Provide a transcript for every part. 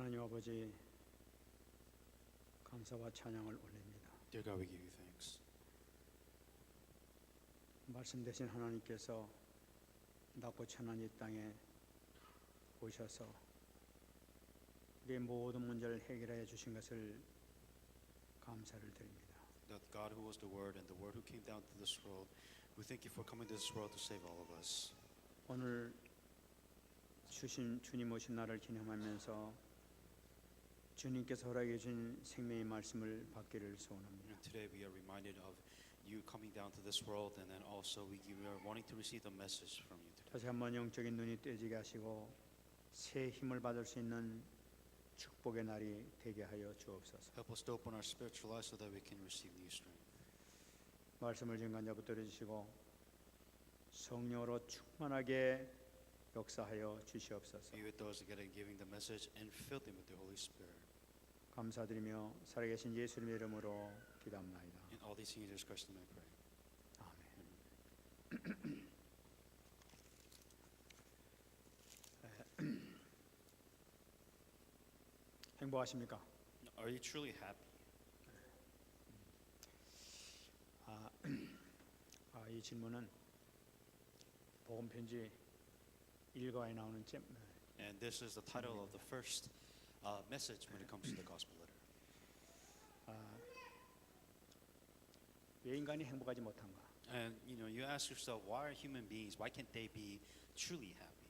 하나님 아버지 감사와 찬양을 올립니다. Dear God, we give you thanks. 말씀 되신 하나님께서 낮고 천한 이 땅에 오셔서 우리의 모든 문제를 해결하여 주신 것을 감사를 드립니다. That God who was the Word and the Word who came down to this world, we thank you for coming to this world to save all of us. 오늘 주신 주님 오신 날을 기념하면서 주님께서 허락해 주신 생명의 말씀을 받기를 소원합니다. And today we are reminded of you coming down to this world, and then also we are wanting to receive the message from you today. 다시 한번 영적인 눈이 떼지게 하시고 새 힘을 받을 수 있는 축복의 날이 되게 하여 주옵소서. Help us to open our spiritual eyes so that we can receive new strength. 말씀을 증거하여 붙들어 주시고 성령으로 충만하게 역사하여 주시옵소서. Be with those that are giving the message and fill them with the Holy Spirit. 감사드리며 살아계신 예수님의 이름으로 기도합나이다. In all these things, in Jesus Christ's name I pray. 아멘. 행복하십니까? Are you truly happy? 이 질문은 복음 편지 1과에 나오는 잼. And this is the title of the first message when it comes to the gospel letter. 왜 인간이 행복하지 못한가? And you ask yourself, why are human beings? Why can't they be truly happy?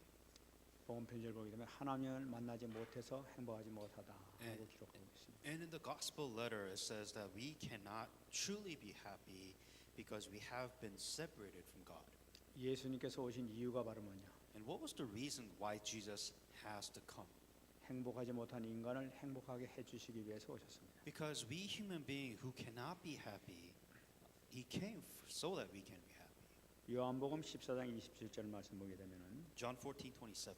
복음 편지를 보게 되면 하나님을 만나지 못해서 행복하지 못하다라고 기록하고 있습니다. And in the gospel letter, it says that we cannot truly be happy because we have been separated from God. 예수님께서 오신 이유가 바로 뭐냐? And what was the reason why Jesus has to come? 행복하지 못한 인간을 행복하게 해주시기 위해서 오셨습니다. Because we human beings who cannot be happy, He came so that we can be happy. 요한복음 14장 27절 말씀 보게 되면은 John 14:27.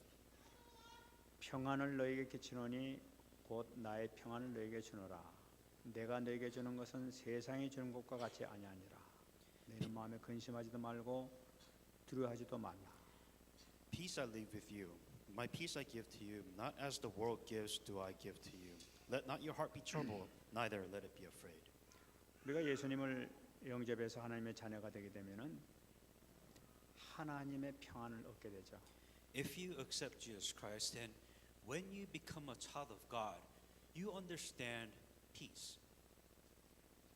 평안을 너에게 끼치노니 곧 나의 평안을 너에게 주노라. 내가 너에게 주는 것은 세상이 주는 것과 같이 아니하니라. 너희는 마음에 근심하지도 말고 두려워하지도 말라. Peace I leave with you. My peace I give to you. Not as the world gives do I give to you. Let not your heart be troubled, neither let it be afraid. 우리가 예수님을 영접해서 하나님의 자녀가 되게 되면은 하나님의 평안을 얻게 되죠. If you accept Jesus Christ, then when you become a child of God, you understand peace.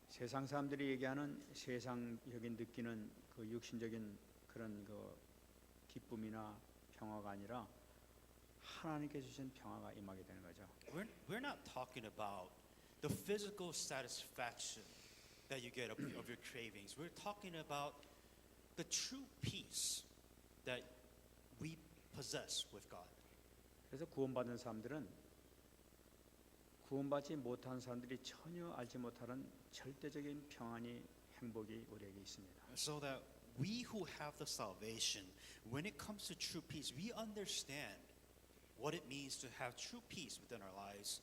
세상 사람들이 얘기하는 세상적인 느끼는 그 육신적인 그런 그 기쁨이나 평화가 아니라 하나님께 주신 평화가 임하게 되는 거죠. We're not talking about the physical satisfaction that you get of your cravings. We're talking about the true peace that we possess with God. 그래서 구원받은 사람들은 구원받지 못한 사람들이 전혀 알지 못하는 절대적인 평안이 행복이 우리에게 있습니다. So that we who have the salvation, when it comes to true peace, we understand what it means to have true peace within our lives.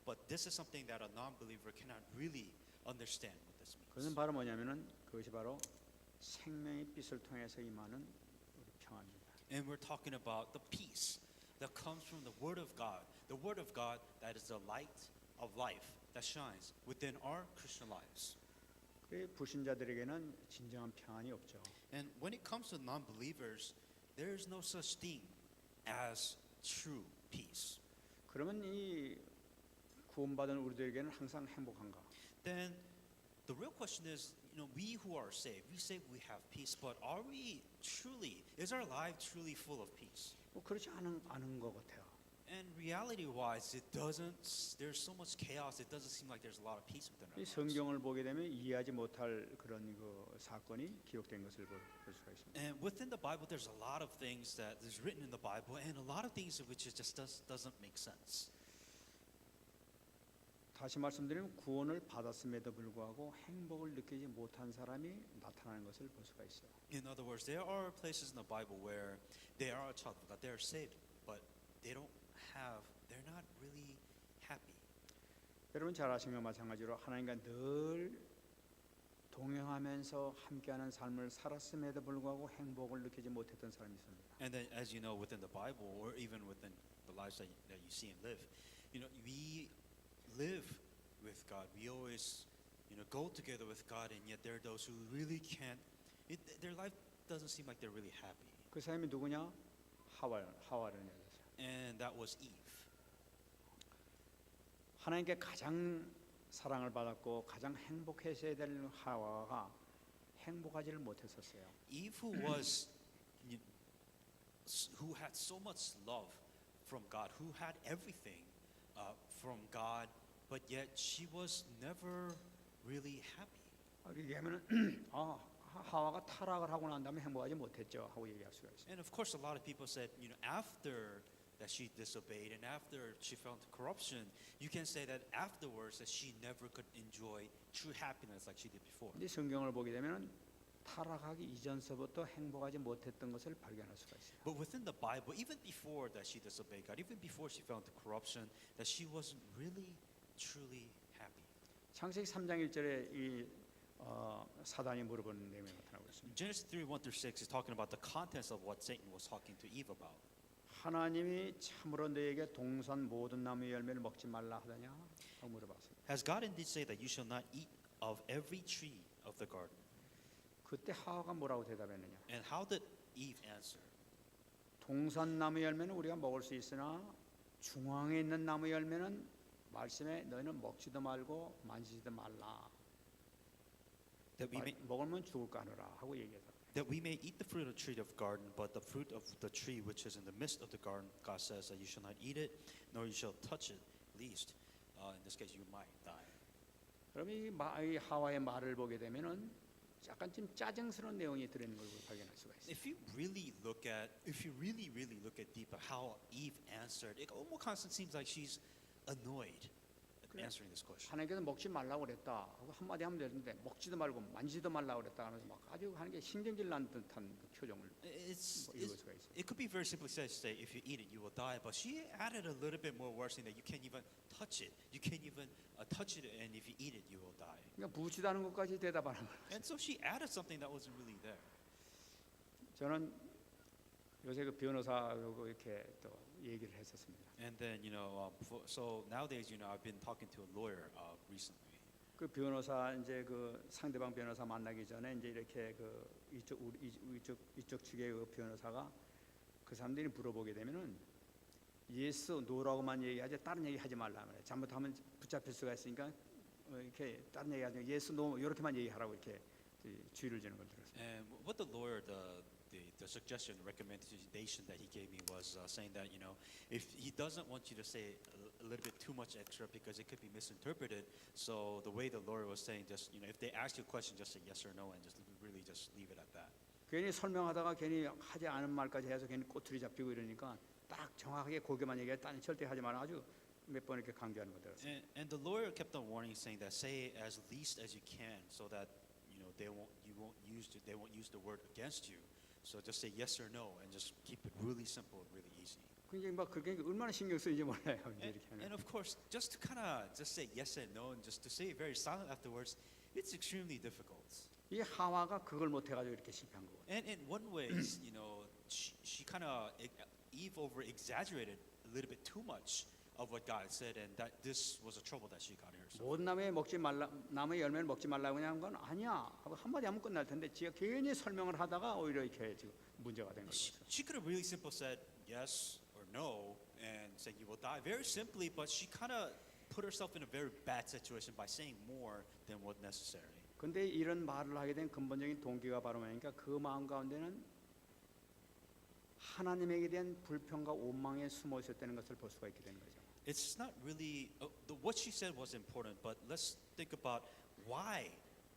But this is something that a non-believer cannot really understand what this means. 그것은 바로 뭐냐면은 그것이 바로 생명의 빛을 통해서 임하는 평안입니다. And we're talking about the peace that comes from the Word of God. The Word of God that is the light of life that shines within our Christian lives. 그 불신자들에게는 진정한 평안이 없죠. And when it comes to non-believers, there is no such thing as true peace. 그러면 이 구원받은 우리들에게는 항상 행복한가? Then the real question is, we who are saved, we say we have peace, but are we truly, is our life truly full of peace? 뭐 그렇지 않은 것 같아요. And reality-wise, it doesn't. There's so much chaos. It doesn't seem like there's a lot of peace within our 이 lives. 성경을 보게 되면 이해하지 못할 그런 그 사건이 기록된 것을 볼 수가 있습니다. And within the Bible, there's a lot of things that is written in the Bible, and a lot of things which it just doesn't make sense. 다시 말씀드리면 구원을 받았음에도 불구하고 행복을 느끼지 못한 사람이 나타나는 것을 볼 수가 있어요. In other words, there are places in the Bible where they are a child of God, they are saved, but they're not really happy. 여러분 잘 아시는 것과 마찬가지로 하나님과 늘 동행하면서 함께하는 삶을 살았음에도 불구하고 행복을 느끼지 못했던 사람이 있습니다. And then, as you know, within the Bible, or even within the lives that you see and live, we live with God. We always, go together with God, and yet there are those who really can't. Their life doesn't seem like they're really happy. 그 사람이 누구냐? 하와라는 여자죠. And that was Eve. 하나님께 가장 사랑을 받았고 가장 행복했어야 될 하와가 행복하지를 못했었어요. Eve, you- who had so much love from God, who had everything from God, but yet she was never really happy. 얘기하면은 하와가 타락을 하고 난 다음에 행복하지 못했죠 하고 얘기할 수가 있어요. And of course, a lot of people said, after that she disobeyed and after she fell into corruption, you can say that afterwards that she never could enjoy true happiness like she did before. 근데 성경을 보게 되면은 타락하기 이전서부터 행복하지 못했던 것을 발견할 수가 있어요. But within the Bible, even before that she disobeyed God, even before she fell into corruption, that she wasn't really, truly happy. 창세기 3장 1절에 이 사단이 물어보는 내용이 나타나고 있습니다. Genesis 3:1-6 is talking about the contents of what Satan was talking to Eve about. 하나님이 참으로 너에게 동산 모든 나무 열매를 먹지 말라 하더냐 하고 물어봤습니다. Has God indeed said that you shall not eat of every tree of the garden? 그때 하와가 뭐라고 대답했느냐? And how did Eve answer? 동산 나무 열매는 우리가 먹을 수 있으나 중앙에 있는 나무 열매는 말씀에 너희는 먹지도 말고 만지지도 말라. 먹으면 죽을 거 아니라 하고 얘기해서. That we may eat the fruit of the tree of the garden, but the fruit of the tree which is in the midst of the garden, God says that you shall not eat it, nor you shall touch it, lest in this case you might die. 그럼 이 하와의 말을 보게 되면은 약간 좀 짜증스러운 내용이 들어있는 걸 발견할 수가 있어요. If you really look at deep at how Eve answered, it almost constantly seems like she's annoyed at answering this question. 하나님께서 먹지 말라고 그랬다 하고 한마디 하면 되는데 먹지도 말고 만지도 말라고 그랬다 하면서 막 아주 하는 게 신경질 난 듯한 그 표정을 읽을 수가 있어요. It could be very simply said, say, if you eat it, you will die. But she added a little bit more words saying that you can't even touch it. You can't even touch it, and if you eat it, you will die. 그러니까 묻지도 않은 것까지 대답하는 거예요. And so she added something that wasn't really there. 저는 요새 그 변호사하고 이렇게 또 얘기를 했었습니다. And then, so nowadays, I've been talking to a lawyer recently. 그 변호사 이제 그 상대방 변호사 만나기 전에 이제 이렇게 그 이쪽 측의 그 변호사가 그 사람들이 물어보게 되면은 예스 노라고만 얘기하지 다른 얘기 하지 말라 그래. 잘못하면 붙잡힐 수가 있으니까 이렇게 다른 얘기하지 예스 노 이렇게만 얘기하라고 이렇게 주의를 주는 걸 들었어요. And what the lawyer, the suggestion, the recommendation that he gave me was saying that, if he doesn't want you to say a little bit too much extra because it could be misinterpreted, so the way the lawyer was saying, just, if they ask you a question, just say yes or no and just really just leave it at that. 괜히 설명하다가 괜히 하지 않은 말까지 해서 괜히 꼬투리 잡히고 이러니까 딱 정확하게 고개만 얘기해. 딴 절대 하지 마라 아주 몇 번 이렇게 강조하는 거 들었어요. And the lawyer kept on warning, saying that say as least as you can, so that they won't use the word against you. So just say yes or no, and just keep it really simple, really easy. 그게 막 그게 얼마나 신경 쓰이는지 몰라요. 이렇게 하면. And of course, just to kind of just say yes and no, and just to say it very silent afterwards, it's extremely difficult. 이 하와가 그걸 못 해가지고 이렇게 실패한 거고. And in one way, she kind of Eve over exaggerated a little bit too much of what God said, and that this was a trouble that she got herself. 모든 나무의 열매를 먹지 말라고 그냥 한 건 아니야 하고 한마디 하면 끝날 텐데 지가 괜히 설명을 하다가 오히려 이렇게 지금 문제가 된 거죠. She could have really simple said yes or no and said you will die very simply, but she kind of put herself in a very bad situation by saying more than what necessary. 근데 이런 말을 하게 된 근본적인 동기가 바로 뭐냐니까 그 마음 가운데는 하나님에게 대한 불평과 원망에 숨어 있었다는 것을 볼 수가 있게 된 거죠. It's not really what she said was important, but let's think about why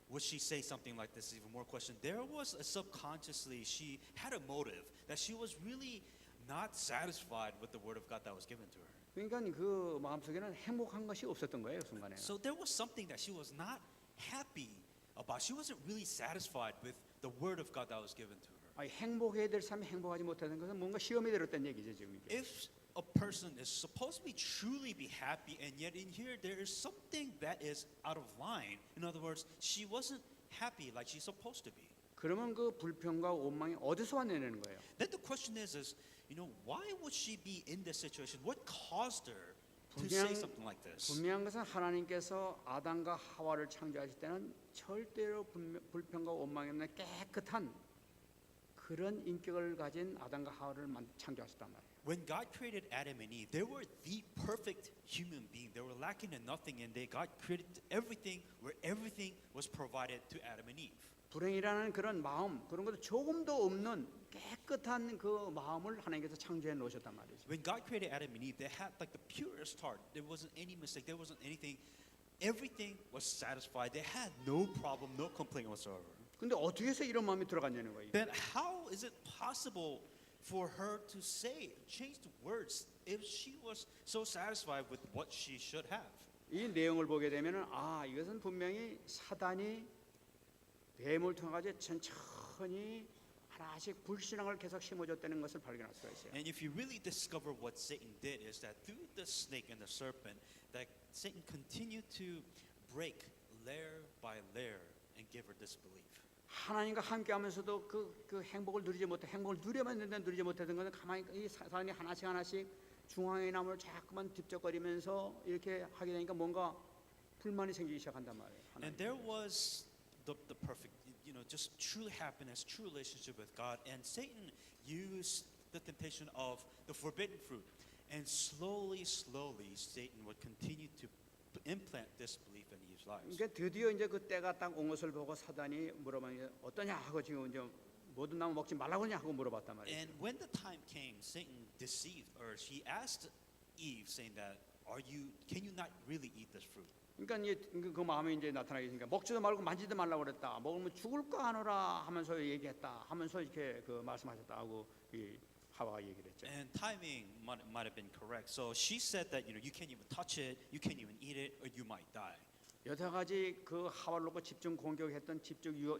would she say something like this? Even more question. There was subconsciously she had a motive that she was really not satisfied with the word of God that was given to her. 그러니까 그 마음속에는 행복한 것이 없었던 거예요, 그 순간에. So there was something that she was not happy about. She wasn't really satisfied with the word of God that was given to her. 아니, 행복해야 될 사람이 행복하지 못하는 것은 뭔가 시험이 들었다는 얘기죠, 지금 이게. If a person is supposed to be truly be happy, and yet in here there is something that is out of line. In other words, she wasn't happy like she's supposed to be. 그러면 그 불평과 원망이 어디서 왔냐는 거예요. Then the question is, why would she be in this situation? What caused her to say something like this. 분명한 것은 하나님께서 아담과 하와를 창조하실 때는 절대로 불평과 원망이 없는 깨끗한 그런 인격을 가진 아담과 하와를 창조하셨단 말이에요. When God created Adam and Eve, they were the perfect human being. They were lacking in nothing, and God created everything where everything was provided to Adam and Eve. 불행이라는 그런 마음, 그런 것도 조금도 없는 깨끗한 그 마음을 하나님께서 창조해 놓으셨단 말이죠. When God created Adam and Eve, they had like the purest heart. There wasn't any mistake. There wasn't anything. Everything was satisfied. They had no problem, no complaint whatsoever. 근데 어떻게 해서 이런 마음이 들어갔냐는 거예요. Then how is it possible for her to say, change the words, if she was so satisfied with what she should have? 이 내용을 보게 되면은 아, 이것은 분명히 사단이 뱀을 통해 가지고 천천히 하나씩 불신앙을 계속 심어줬다는 것을 발견할 수가 있어요. And if you really discover what Satan did, is that through the snake and the serpent, that Satan continued to break layer by layer and give her disbelief. 하나님과 함께하면서도 그 행복을 누리지 못해 행복을 누려만 했는데 누리지 못했던 것은 가만히 이 사단이 하나씩 중앙의 나무를 자꾸만 딥적거리면서 이렇게 하게 되니까 뭔가 불만이 생기기 시작한단 말이에요. And there was the perfect, just true happiness, true relationship with God. And Satan used the temptation of the forbidden fruit. And slowly, Satan would continue to implant disbelief in Eve's lives. 그러니까 드디어 이제 그 때가 딱 온 것을 보고 사단이 물어보니 어떠냐 하고 지금 이제 모든 나무 먹지 말라고 하냐 하고 물어봤단 말이에요. And when the time came, Satan deceived her. He asked Eve, saying that, can you not really eat this fruit? 그러니까 이제 그 마음이 이제 나타나게 되니까 먹지도 말고 만지도 말라고 그랬다. 먹으면 죽을까 하노라 하면서 얘기했다. 하면서 이렇게 그 말씀하셨다 하고 이 하와가 얘기를 했죠. And timing might have been correct. So she said that you can't even touch it, you can't even eat it, or you might die. 여러 가지 그 하와를 놓고 집중 공격했던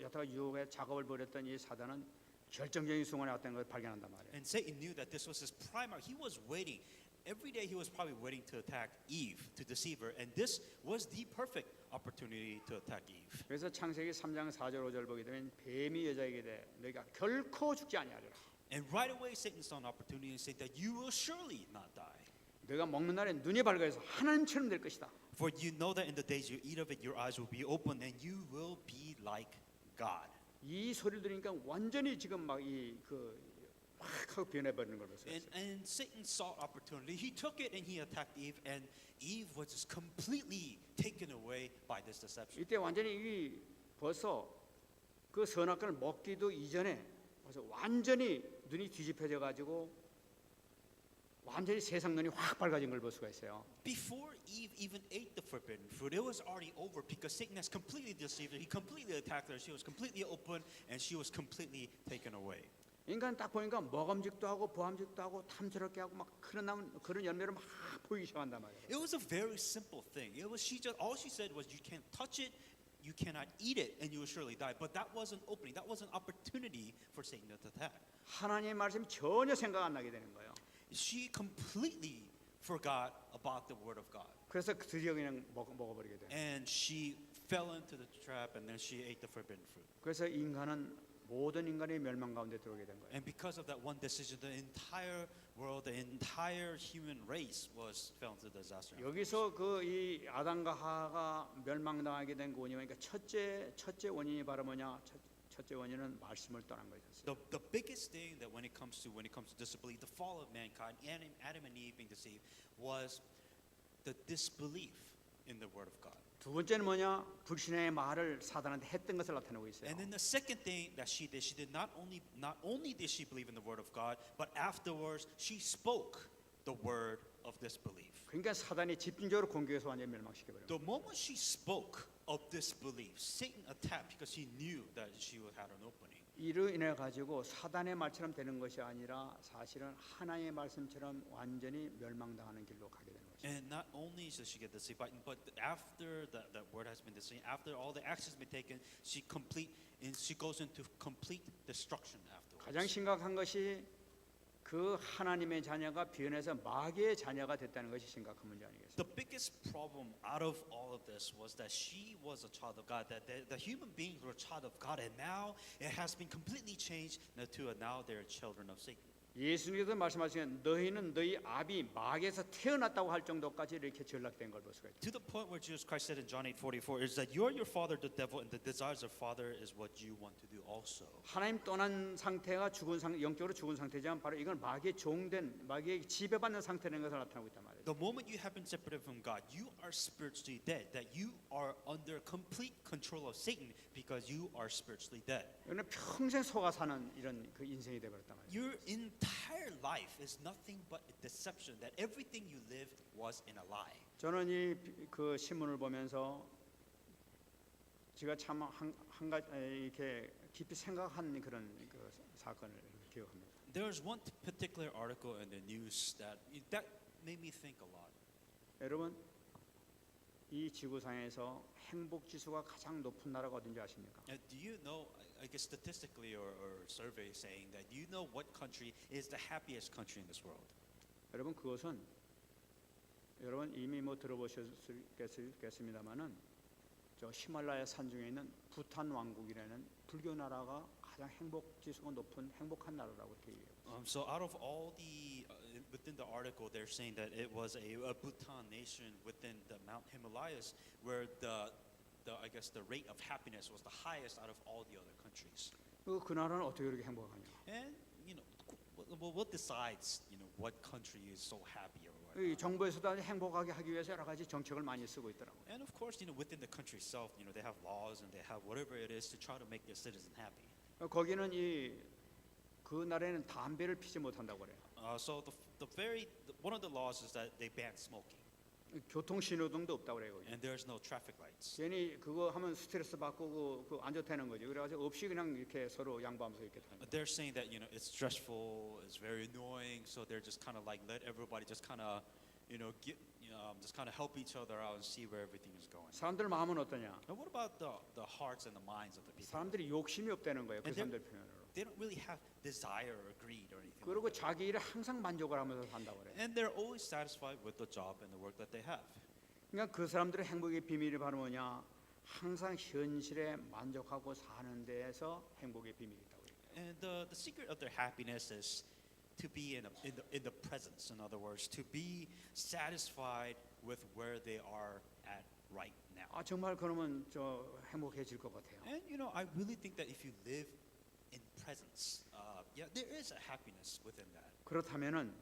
여러 가지 유혹의 작업을 벌였던 이 사단은 결정적인 순간에 왔다는 걸 발견한단 말이에요. And Satan knew that this was his primary. He was waiting. Every day he was probably waiting to attack Eve, to deceive her. And this was the perfect opportunity to attack Eve. 그래서 창세기 3장 4절 5절 보게 되면 뱀이 여자에게 대 너희가 결코 죽지 아니하리라. And right away Satan saw an opportunity and said that you will surely not die. 너희가 먹는 날에 눈이 밝아서 하나님처럼 될 것이다. For you know that in the days you eat of it, your eyes will be open and you will be like God. 이 소리를 들으니까 완전히 지금 막 막 하고 변해버리는 걸 봤어요. And Satan saw opportunity. He took it and he attacked Eve, and Eve was just completely taken away by this deception. 이때 완전히 이 벌써 그 선악과를 먹기도 이전에 벌써 완전히 눈이 뒤집혀져 가지고 완전히 세상 눈이 확 밝아진 걸 볼 수가 있어요. Before Eve even ate the forbidden fruit, it was already over because Satan has completely deceived her. He completely attacked her. She was completely open and she was completely taken away. 인간 딱 보니까 먹음직도 하고 보암직도 하고 탐스럽게 하고 막 그런 열매를 막 보이기 시작한단 말이에요. It was a very simple thing. It was all she said was you can't touch it, you cannot eat it, and you will surely die. But that was an opening. That was an opportunity for Satan to attack. 하나님의 말씀이 전혀 생각 안 나게 되는 거예요. She completely forgot about the word of God. 그래서 드디어 그냥 먹어버리게 돼요. And she fell into the trap and then she ate the forbidden fruit. 그래서 인간은 모든 인간의 멸망 가운데 들어오게 된 거예요. And because of that one decision, the entire world, the entire human race fell into disaster. 여기서 그 이 아담과 하와가 멸망당하게 된 그 원인은 그러니까 첫째 원인이 바로 뭐냐? 첫째 원인은 말씀을 떠난 거였어요. The biggest thing that when it comes to disbelief, the fall of mankind, Adam and Eve being deceived, was the disbelief in the word of God. 두 번째는 뭐냐? 불신의 말을 사단한테 했던 것을 나타내고 있어요. And then the second thing that she did not only did she believe in the word of God, but afterwards she spoke the word of disbelief. 그러니까 사단이 집중적으로 공격해서 완전히 멸망시켜 버려요. The moment she spoke of disbelief, Satan attacked because he knew that she would have an opening. 이로 인해 가지고 사단의 말처럼 되는 것이 아니라 사실은 하나님의 말씀처럼 완전히 멸망당하는 길로 가게 되는 거죠. And not only does she get deceived, but after that word has been deceived, after all the actions been taken, she goes into complete destruction afterwards. 가장 심각한 것이 그 하나님의 자녀가 변해서 마귀의 자녀가 됐다는 것이 심각한 문제 아니겠어요? The biggest problem out of all of this was that she was a child of God, that the human beings were a child of God, and now it has been completely changed to now they're children of Satan. 예수님께서 말씀하시는 너희는 너희 아비 마귀에서 태어났다고 할 정도까지 이렇게 전락된 걸 볼 수가 있다. To the point where Jesus Christ said in John 8:44 is that you're your father the devil and the desires of father is what you want to do also. 하나님 떠난 상태가 영적으로 죽은 상태지만 바로 이건 마귀의 종된 마귀의 지배받는 상태라는 것을 나타나고 있단 말이에요. The moment you have been separated from God, you are spiritually dead. That you are under complete control of Satan because you are spiritually dead. 이거는 평생 속아 사는 이런 그 인생이 되어버렸단 말이에요. Your entire life is nothing but a deception. That everything you lived was in a lie. 저는 이 그 신문을 보면서 제가 참 한 가지 이렇게 깊이 생각한 그런 그 사건을 기억합니다. There's one particular article in the news that made me think a lot. 여러분 이 지구상에서 행복 지수가 가장 높은 나라가 어딘지 아십니까? Do you know? I guess statistically or survey saying that do you know what country is the happiest country in this world? 여러분 그것은 여러분 이미 뭐 들어보셨겠습니다만은 저 히말라야 산 중에 있는 부탄 왕국이라는 불교 나라가 가장 행복 지수가 높은 행복한 나라라고 이렇게 얘기해요. So out of all the within the article, they're saying that it was a Bhutan nation within the Mount Himalayas, where the I guess the rate of happiness was the highest out of all the other countries. 그 나라는 어떻게 그렇게 행복하냐? And you know, what decides what country is so happy or what? 이 정부에서도 아주 행복하게 하기 위해서 여러 가지 정책을 많이 쓰고 있더라고요. And of course, within the country itself, they have laws and they have whatever it is to try to make their citizens happy. 거기는 그 나라에는 담배를 피지 못한다고 그래요. So one of the laws is that they ban smoking, 교통 신호등도 없다고 그래요. 거기. and there's no traffic lights. 괜히 그거 하면 스트레스 받고 그 안 좋다는 거죠. 그래가지고 없이 그냥 이렇게 서로 양보하면서 이렇게 타는 거예요. They're saying that it's stressful, it's very annoying, so they're just kind of like let everybody just kind of just kind of help each other out and see where everything is going. 사람들 마음은 어떠냐? And what about the hearts and the minds of the people? 사람들이 욕심이 없다는 거예요. 그 And 사람들 표현으로. They don't really have desire or greed or anything. 그리고 자기 일에 항상 만족을 하면서 산다고 그래요. And they're always satisfied with the job and the work that they have. 그러니까 그 사람들의 행복의 비밀이 바로 뭐냐? 항상 현실에 만족하고 사는 데에서 행복의 비밀이 있다고 그래요. And the secret of their happiness is to be in the presence. In other words, to be satisfied with where they are at right now. 아 정말 그러면 저 행복해질 것 같아요. And I really think that if you live in presence, there is a happiness within that. 그렇다면은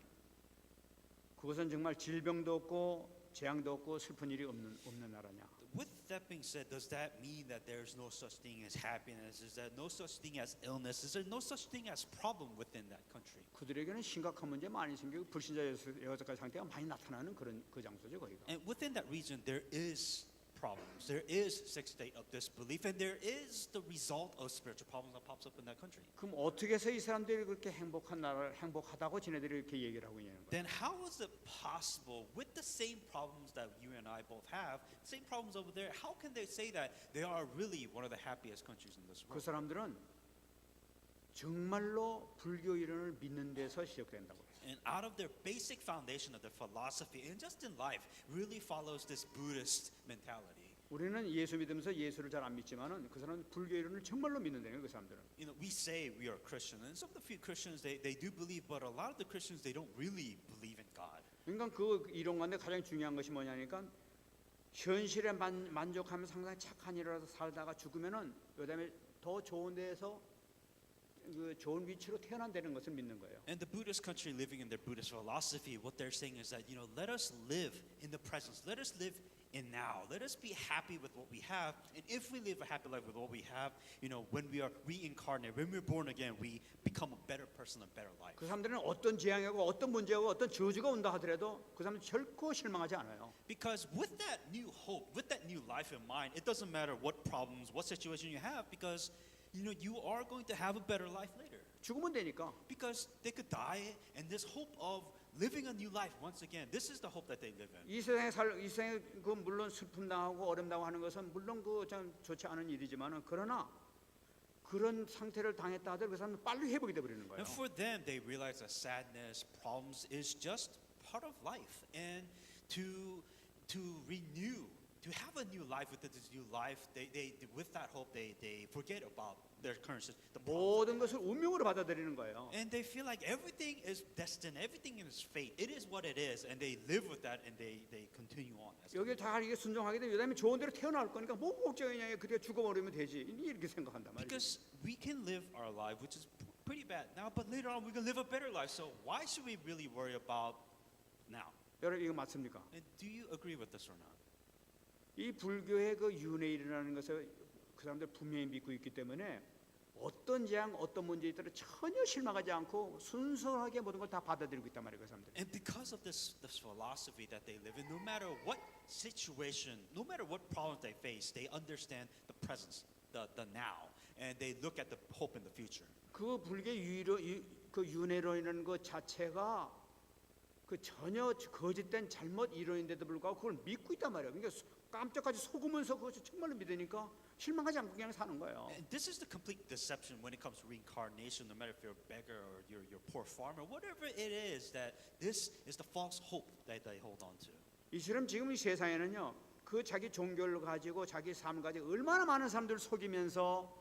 그것은 정말 질병도 없고 재앙도 없고 슬픈 일이 없는 나라냐? With that being said, does that mean that there's no such thing as happiness? Is there no such thing as illness? Is there no such thing as problem within that country? 그들에게는 심각한 문제 많이 생기고 불신자 여자까지 상태가 많이 나타나는 그런 그 장소죠 거기가. And within that region, there is problems. There is sick state of disbelief, and there is the result of spiritual problems that pops up in that country. 그럼 어떻게 해서 이 사람들이 그렇게 행복한 나라를 행복하다고 지네들이 이렇게 얘기를 하고 있냐는 거예요. Then how is it possible, with the same problems that you and I both have, same problems over there, how can they say that they are really one of the happiest countries in this 그 world? 사람들은 정말로 불교 이론을 믿는 데서 시작된다고 해요. And out of their basic foundation of their philosophy, and just in life, really follows this Buddhist mentality. 우리는 예수 믿으면서 예수를 잘 안 믿지만은 그 사람은 불교 이론을 정말로 믿는다는 거예요. 그 사람들은. We say we are Christian, and some of the few Christians they do believe, but a lot of the Christians they don't really believe in God. 그러니까 그 이론 가운데 가장 중요한 것이 뭐냐니까 현실에 만족하면서 항상 착한 일을 살다가 죽으면은 그다음에 더 좋은 데에서 그 좋은 위치로 태어난다는 것을 믿는 거예요. And the Buddhist country living in their Buddhist philosophy, what they're saying is that let us live in the presence, let us live in now, let us be happy with what we have, and if we live a happy life with what we have, when we are reincarnated, when we're born again, we become a better person, a better life. 그 사람들은 어떤 재앙이고 어떤 문제고 어떤 저주가 온다 하더라도 그 사람은 결코 실망하지 않아요. Because with that new hope, with that new life in mind, it doesn't matter what problems, what situation you have, because you are going to have a better life later. 죽으면 되니까. Because they could die, and this hope of living a new life once again, this is the hope that they live in. 이 세상에 그 물론 슬픔 당하고 어려움 당하고 하는 것은 물론 그 참 좋지 않은 일이지만은 그러나 그런 상태를 당했다 하더라도 그 사람은 빨리 회복이 돼 버리는 거예요. And for them, they realize that sadness, problems is just part of life, and to renew. To have a new life, with this new life, they with that hope they forget about their current the problems. 모든 것을 운명으로 받아들이는 거예요. And they feel like everything is destined, everything is fate. It is what it is, and they live with that, and they continue on. as 여기 다 이게 순종하게 되면 그다음에 좋은 대로 태어날 거니까 뭐 걱정이냐 그때 죽어버리면 되지 이렇게 생각한단 말이에요. Because we can live our life, which is pretty bad now, but later on we can live a better life. So why should we really worry about now? 여러분 이거 맞습니까? And do you agree with this or not? 이 불교의 그 윤회일이라는 것을 그 사람들 분명히 믿고 있기 때문에 어떤 재앙, 어떤 문제 있더라도 전혀 실망하지 않고 순수하게 모든 걸 다 받아들이고 있단 말이에요, 그 사람들. And because of this philosophy that they live in, no matter what situation, no matter what problems they face, they understand the presence, the now, and they look at the hope in the future. 그 불교 그 윤회론이라는 것 자체가 그 전혀 거짓된 잘못 이론인데도 불구하고 그걸 믿고 있단 말이에요. 그러니까 깜짝까지 속으면서 그것을 정말로 믿으니까 실망하지 않고 그냥 사는 거예요. And this is the complete deception when it comes to reincarnation, no matter if you're a beggar or you're a poor farmer, whatever it is, that this is the false hope that they hold on to. 이처럼 지금 이 세상에는요, 그 자기 종교를 가지고 자기 삶을 가지고 얼마나 많은 사람들을 속이면서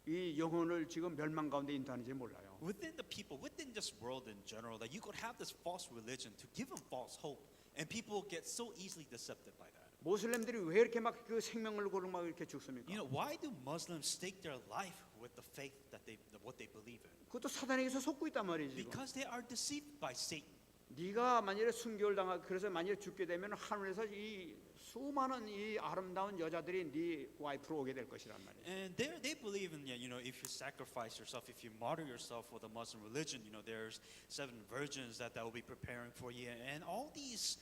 이 영혼을 지금 멸망 가운데 인도하는지 몰라요. Within the people, within this world in general, that you could have this false religion to give them false hope, and people get so easily decepted by that. 모슬렘들이 왜 이렇게 막 그 생명을 걸고 막 이렇게 죽습니까? You know, why do Muslims stake their life with the faith that what they believe in? 그것도 사단에게서 속고 있단 말이지. Because they are deceived by Satan. 네가 만일에 순교를 당하 그래서 만일에 죽게 되면 하늘에서 이 수많은 이 아름다운 여자들이 네 와이프로 오게 될 것이란 말이에요. And they believe in, you know, if you sacrifice yourself, if you martyr yourself for the Muslim religion, you know, there's 7 virgins that will be preparing for you, and all these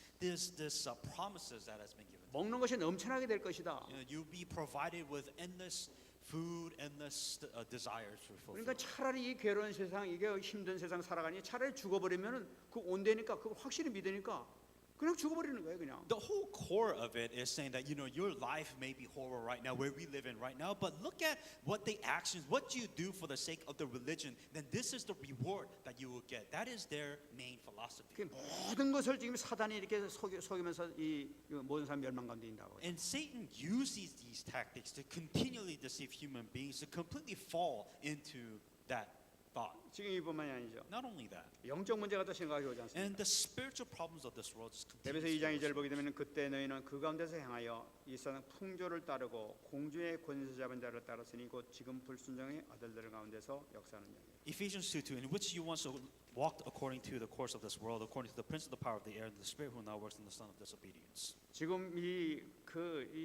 promises that has been given. 먹는 것이 넘쳐나게 될 것이다. You know, you'll be provided with endless food, endless desires for 그러니까 fulfillment. 차라리 이 괴로운 세상, 이게 힘든 세상 살아가니 차라리 죽어버리면은 그 온대니까 그거 확실히 믿으니까 그냥 죽어버리는 거예요, 그냥. The whole core of it is saying that, you know, your life may be horrible right now, where we live in right now, but look at what the actions, what you do for the sake of the religion, then this is the reward that you will get. That is their main philosophy. 그 모든 것을 지금 사단이 이렇게 속이면서 이 모든 사람 멸망 가운데 인다고. And Satan uses these tactics to continually deceive human beings to completely fall into that thought. 지금 이뿐만이 아니죠. Not only that, 영적 문제가 더 심각하게 오지 않습니까? and the spiritual problems of this world is 에베소 continuously 2장 2절 worsening. 보게 되면 그때 너희는 그 가운데서 행하여 이 세상 풍조를 따르고 공주의 권세 잡은 자를 따랐으니 곧 지금 불순종의 아들들 가운데서 역사하는 영이라. Ephesians 2:2, in which you once walked according to the course of this world, according to the prince of the power of the air, and the spirit who now works in the son of disobedience. 지금 이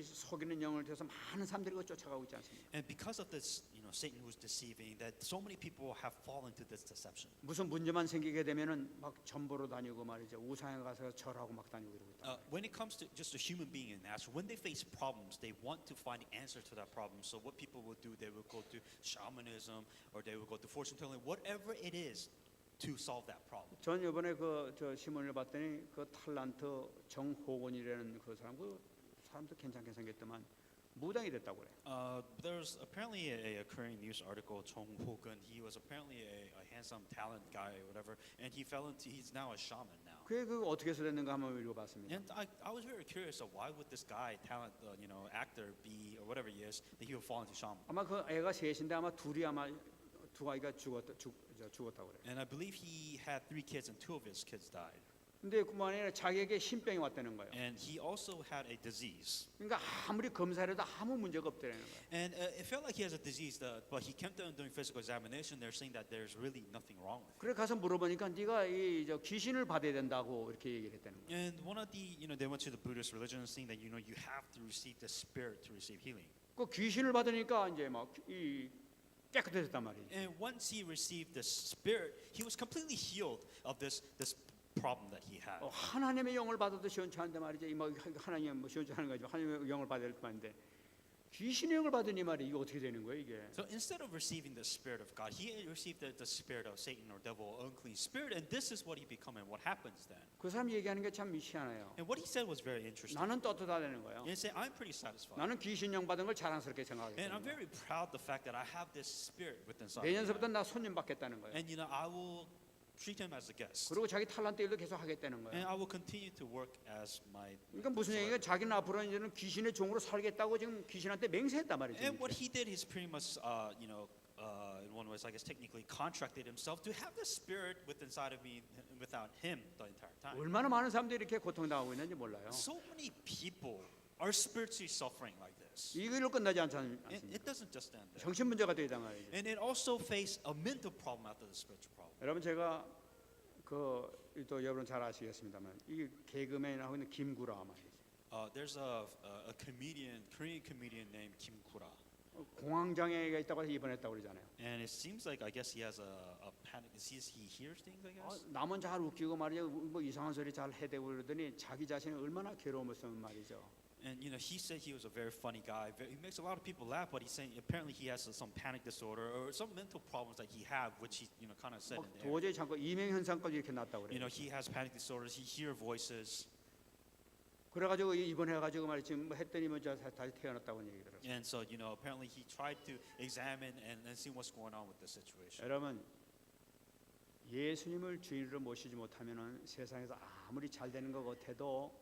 속이는 영을 통해서 많은 사람들이 그걸 쫓아가고 있지 않습니까? And because of this, you know, Satan who's deceiving, that so many people have fallen into this deception. 무슨 문제만 생기게 되면은 막 전보로 다니고 말이죠. 우상에 가서 절하고 막 다니고 이러고 있다. When it comes to just a human being in natural, when they face problems, they want to find the answer to that problem. So what people will do, they will go to shamanism or they will go to fortune telling, whatever it is, to solve that problem. 전 이번에 저 신문을 봤더니 그 탤런트 정호건이라는 그 사람도 괜찮게 생겼더만 무당이 됐다고 그래. There's apparently a current news article, Chong Ho-gun. He was apparently a handsome talent guy or whatever, and he's now a shaman now. 그게 그 어떻게 해서 됐는가 한번 읽어봤습니다. And I was very curious of why would this guy, talent, you know, actor, be or whatever he is, that he would fall into shaman. 아마 그 애가 셋인데 아마 둘이 아마 두 아이가 죽었다고 그래. And I believe he had 3 kids and 2 of his kids died. 근데 그만 아니라 자기에게 신병이 왔다는 거예요. And he also had a disease. 그러니까 아무리 검사해도 아무 문제가 없다는 거예요. And it felt like he has a disease, but he kept on doing physical examination. They're saying that there's really nothing wrong with him. 그래 가서 물어보니까 네가 저 귀신을 받아야 된다고 이렇게 얘기를 했다는 거예요. And one of the, you know, they went to the Buddhist religion saying that, you know, you have to receive the spirit to receive healing. 그 귀신을 받으니까 이제 막 깨끗해졌단 말이에요. And once he received the spirit, he was completely healed of this problem that he had. 하나님의 영을 받아도 시원찮은데 말이죠. 뭐 하나님 뭐 시원찮은 거죠. 하나님의 영을 받을 만데 귀신의 영을 받으니 말이 이게 어떻게 되는 거예요, 이게? So instead of receiving the spirit of God, he received the spirit of Satan or devil, unclean spirit, and this is what he became. And what happens then? 그 사람 얘기하는 게 참 희한해요. And what he said was very interesting. 나는 떳떳하다는 거예요. And he said, I'm pretty satisfied. 나는 귀신 영 받은 걸 자랑스럽게 And I'm 생각하겠다. very proud the fact that I have this spirit within inside. 내년서부터 나 손님 받겠다는 거예요. And you know, I will treat him as a guest. 그리고 자기 탤런트 일도 계속 하겠다는 And 거예요. I will continue to work as my. 그러니까 무슨 얘기가 자기는 앞으로 이제는 귀신의 종으로 살겠다고 지금 귀신한테 맹세했단 말이죠. And what he did is pretty much, you know, in one way, I guess technically contracted himself to have the Spirit within inside of me without him the entire time. 얼마나 많은 사람들이 이렇게 고통당하고 있는지 몰라요. So many people are spiritually suffering like this. 이걸로 끝나지 And 않습니다. it doesn't just end there. 정신 문제가 되다 말이죠. And it also faced a mental problem after the spiritual problem. 여러분 제가 또 여러분 잘 아시겠습니다만 이 개그맨하고 있는 김구라 말이죠. There's a comedian, Korean comedian named Kim Kura. 공황 장애가 있다고 해서 입원했다고 그러잖아요. And it seems like I guess he has a panic disease. He hears things, I guess. 남은 잘 웃기고 말이죠. 뭐 이상한 소리 잘 해대고 그러더니 자기 자신이 얼마나 괴로움했으면 말이죠. And you know, he said he was a very funny guy. He makes a lot of people laugh, but he's saying apparently he has some panic disorder or some mental problems that he have, which he kind of said 막 in there. 도저히 참고 이명 현상까지 이렇게 났다고 You 그래요. know, he has panic disorders. He hear voices, 그래가지고 입원해가지고 말이지 지금 뭐 했더니 뭐 다시 태어났다고 얘기 들었어요. and so you know, apparently he tried to examine and see what's going on with the situation. 여러분 예수님을 주인으로 모시지 못하면은 세상에서 아무리 잘 되는 것 같아도